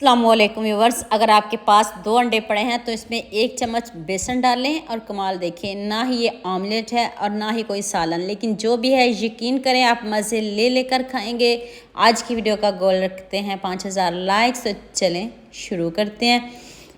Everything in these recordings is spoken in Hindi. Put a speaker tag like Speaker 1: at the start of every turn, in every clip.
Speaker 1: अस्सलामुअलैकुम व्यूवर्स, अगर आपके पास 2 अंडे पड़े हैं तो इसमें 1 चम्मच बेसन डालें और कमाल देखें। ना ही ये ऑमलेट है और ना ही कोई सालन, लेकिन जो भी है यकीन करें आप मज़े ले लेकर खाएंगे। आज की वीडियो का गोल रखते हैं 5000 लाइक्स। तो चलें शुरू करते हैं।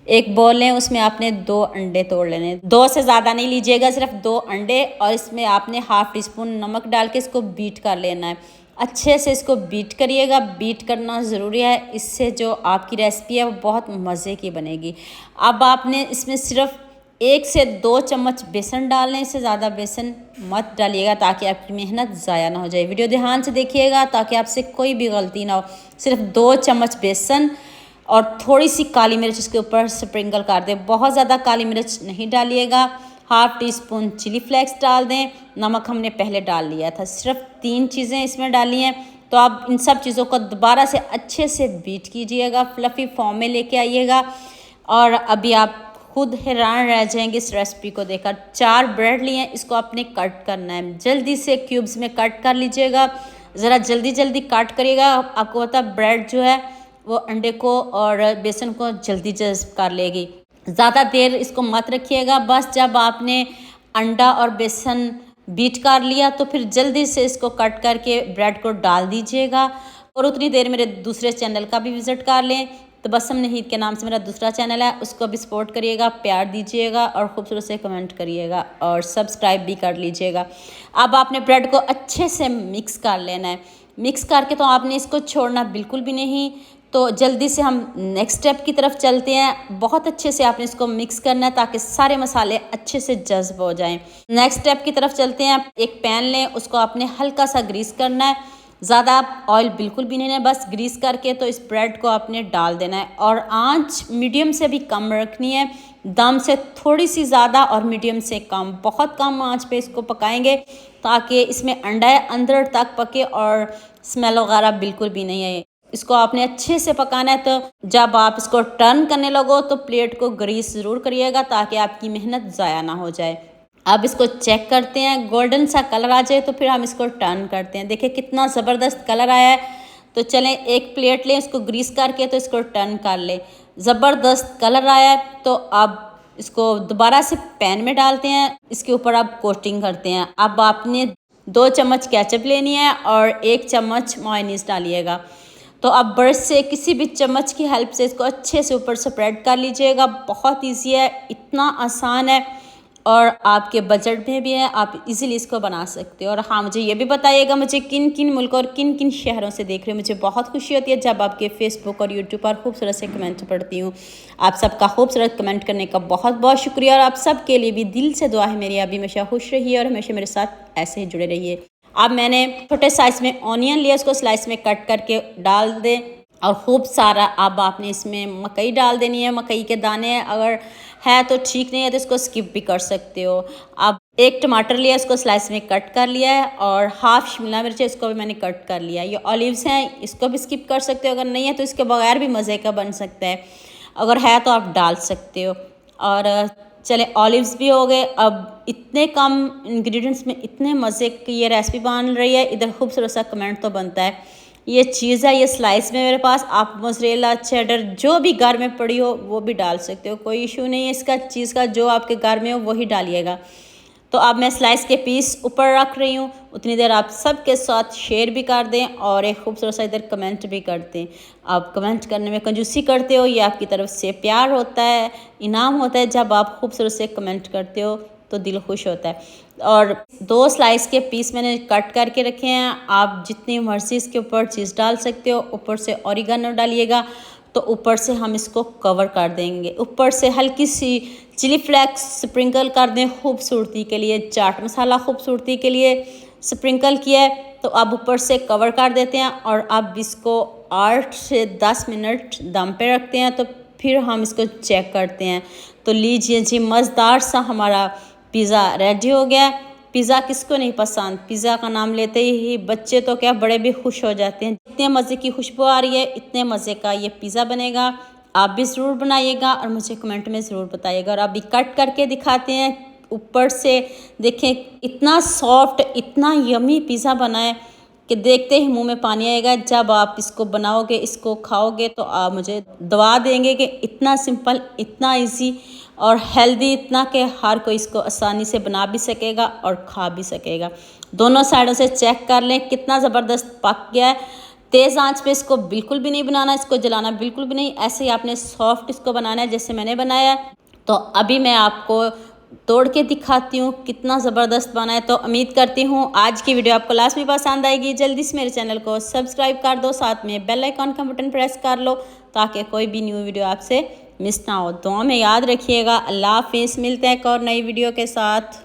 Speaker 1: एक बोल लें, उसमें आपने 2 अंडे तोड़ लेने, 2 से ज़्यादा नहीं लीजिएगा, सिर्फ 2 अंडे। और इसमें आपने हाफ़ टी स्पून नमक डाल के इसको बीट कर लेना है। अच्छे से इसको बीट करिएगा, बीट करना ज़रूरी है, इससे जो आपकी रेसिपी है वो बहुत मज़े की बनेगी। अब आपने इसमें सिर्फ 1 से 2 चम्मच बेसन डालने, इससे ज़्यादा बेसन मत डालिएगा ताकि आपकी मेहनत ज़ाया ना हो जाए। वीडियो ध्यान से देखिएगा ताकि आपसे कोई भी गलती ना हो। सिर्फ 2 चम्मच बेसन और थोड़ी सी काली मिर्च इसके ऊपर स्प्रिंकल कर दें। बहुत ज़्यादा काली मिर्च नहीं डालिएगा। Half teaspoon chilli flakes डाल दें। नमक हमने पहले डाल लिया था। सिर्फ 3 चीज़ें इसमें डाली हैं। तो आप इन सब चीज़ों को दोबारा से अच्छे से बीट कीजिएगा, फ्लफ़ी फॉर्म में लेके आइएगा। और अभी आप खुद हैरान रह जाएंगे इस रेसिपी को देखकर। 4 ब्रेड लिए हैं, इसको आपने कट करना है। जल्दी से क्यूब्स में कट कर लीजिएगा, ज़रा जल्दी जल्दी कट करिएगा। आपको पता है ब्रेड जो है वो अंडे को और बेसन को जल्दी जज्ब कर लेगी। ज़्यादा देर इसको मत रखिएगा। बस जब आपने अंडा और बेसन बीट कर लिया तो फिर जल्दी से इसको कट करके ब्रेड को डाल दीजिएगा। और उतनी देर मेरे दूसरे चैनल का भी विज़िट कर लें। तो बसम नहीद के नाम से मेरा दूसरा चैनल है, उसको भी सपोर्ट करिएगा, प्यार दीजिएगा और खूबसूरत से कमेंट करिएगा और सब्सक्राइब भी कर लीजिएगा। अब आपने ब्रेड को अच्छे से मिक्स कर लेना है। मिक्स करके तो आपने इसको छोड़ना बिल्कुल भी नहीं। तो जल्दी से हम नेक्स्ट स्टेप की तरफ चलते हैं। बहुत अच्छे से आपने इसको मिक्स करना है ताकि सारे मसाले अच्छे से जज्ब हो जाएं। नेक्स्ट स्टेप की तरफ चलते हैं। एक पैन लें, उसको आपने हल्का सा ग्रीस करना है। ज़्यादा ऑयल बिल्कुल भी नहीं है, बस ग्रीस करके तो इस ब्रेड को आपने डाल देना है। और आंच मीडियम से भी कम रखनी है, दम से थोड़ी सी ज़्यादा और मीडियम से कम। बहुत कम आंच पे इसको पकाएंगे ताकि इसमें अंडा अंदर तक पके और स्मेल वगैरह बिल्कुल भी नहीं आए। इसको आपने अच्छे से पकाना है। तो जब आप इसको टर्न करने लगो तो प्लेट को ग्रीस ज़रूर करिएगा ताकि आपकी मेहनत ज़ाया ना हो जाए। अब इसको चेक करते हैं, गोल्डन सा कलर आ जाए तो फिर हम इसको टर्न करते हैं। देखिए कितना ज़बरदस्त कलर आया है। तो चलें एक प्लेट लें, इसको ग्रीस करके तो इसको टर्न कर लें। ज़बरदस्त कलर आया है। तो अब इसको दोबारा से पैन में डालते हैं, इसके ऊपर अब कोटिंग करते हैं। अब आपने 2 चम्मच केचप लेनी है और 1 चम्मच मेयोनीज़ डालिएगा। तो अब ब्रश से किसी भी चम्मच की हेल्प से इसको अच्छे से ऊपर स्प्रेड कर लीजिएगा। बहुत इजी है, इतना आसान है और आपके बजट में भी है, आप इजीली इसको बना सकते हो। और हाँ, मुझे ये भी बताइएगा मुझे किन किन मुल्कों और किन किन शहरों से देख रहे हो। मुझे बहुत खुशी होती है जब आपके फेसबुक और यूट्यूब पर खूबसूरत से कमेंट पढ़ती हूँ। आप सबका खूबसूरत कमेंट करने का बहुत बहुत शुक्रिया। और आप सब के लिए भी दिल से दुआ है मेरी, अभी हमेशा खुश रहिए और हमेशा मेरे साथ ऐसे ही जुड़े रहिए। अब मैंने छोटे साइज़ में ऑनियन लिया, उसको स्लाइस में कट करके डाल दें और खूब सारा। अब आपने इसमें मकई डाल देनी है, मकई के दाने। अगर है तो ठीक, नहीं है तो इसको स्किप भी कर सकते हो। अब 1 टमाटर लिया, इसको स्लाइस में कट कर लिया है और हाफ़ शिमला मिर्च है, इसको भी मैंने कट कर लिया है। ये ऑलिव्स हैं, इसको भी स्किप कर सकते हो। अगर नहीं है तो इसके बगैर भी मज़े का बन सकता है, अगर है तो आप डाल सकते हो। और चले ऑलिव्स भी हो गए। अब इतने कम इंग्रेडिएंट्स में इतने मज़े की ये रेसिपी बन रही है। इधर खूबसूरत सा कमेंट तो बनता है। ये चीज़ है, ये स्लाइस में मेरे पास। आप मोज़रेला चेडर जो भी घर में पड़ी हो वो भी डाल सकते हो, कोई इशू नहीं है इसका चीज़ का। जो आपके घर में हो वही डालिएगा। तो अब मैं स्लाइस के पीस ऊपर रख रही हूँ। उतनी देर आप सबके साथ शेयर भी कर दें और एक खूबसूरत सा इधर कमेंट भी कर दें। आप कमेंट करने में कंजूसी करते हो, ये आपकी तरफ से प्यार होता है, इनाम होता है। जब आप खूबसूरत से कमेंट करते हो तो दिल खुश होता है। और 2 स्लाइस के पीस मैंने कट करके रखे हैं। आप जितनी मर्जी इसके ऊपर चीज़ डाल सकते हो। ऊपर से ऑरिगेनो डालिएगा। तो ऊपर से हम इसको कवर कर देंगे। ऊपर से हल्की सी चिली फ्लेक्स स्प्रिंकल कर दें खूबसूरती के लिए। चाट मसाला खूबसूरती के लिए स्प्रिंकल किया है। तो अब ऊपर से कवर कर देते हैं और अब इसको 8 से 10 मिनट दम पे रखते हैं। तो फिर हम इसको चेक करते हैं। तो लीजिए जी, मज़ेदार सा हमारा पिज़्ज़ा रेडी हो गया। पिज़्ज़ा किसको नहीं पसंद, पिज़्ज़ा का नाम लेते ही बच्चे तो क्या बड़े भी खुश हो जाते हैं। इतने मज़े की खुशबू आ रही है, इतने मज़े का ये पिज़्ज़ा बनेगा। आप भी ज़रूर बनाइएगा और मुझे कमेंट में ज़रूर बताइएगा। और अभी कट करके दिखाते हैं। ऊपर से देखें इतना सॉफ्ट, इतना यमी पिज़्ज़ा बना है। कि देखते ही मुंह में पानी आएगा। जब आप इसको बनाओगे, इसको खाओगे तो आप मुझे दुआ देंगे कि इतना सिंपल, इतना इजी और हेल्दी, इतना कि हर कोई इसको आसानी से बना भी सकेगा और खा भी सकेगा। दोनों साइडों से चेक कर लें कितना ज़बरदस्त पक गया है। तेज़ आंच पे इसको बिल्कुल भी नहीं बनाना, इसको जलाना बिल्कुल भी नहीं, ऐसे ही आपने सॉफ्ट इसको बनाना है जैसे मैंने बनाया। तो अभी मैं आपको तोड़ के दिखाती हूँ कितना ज़बरदस्त बना है। तो उम्मीद करती हूँ आज की वीडियो आपको लास्ट में पसंद आएगी। जल्दी से मेरे चैनल को सब्सक्राइब कर दो, साथ में बेल आइकॉन का बटन प्रेस कर लो ताकि कोई भी न्यू वीडियो आपसे मिस ना हो। दुआ में याद रखिएगा। अल्लाह हाफिज़, मिलते हैं एक और नई वीडियो के साथ।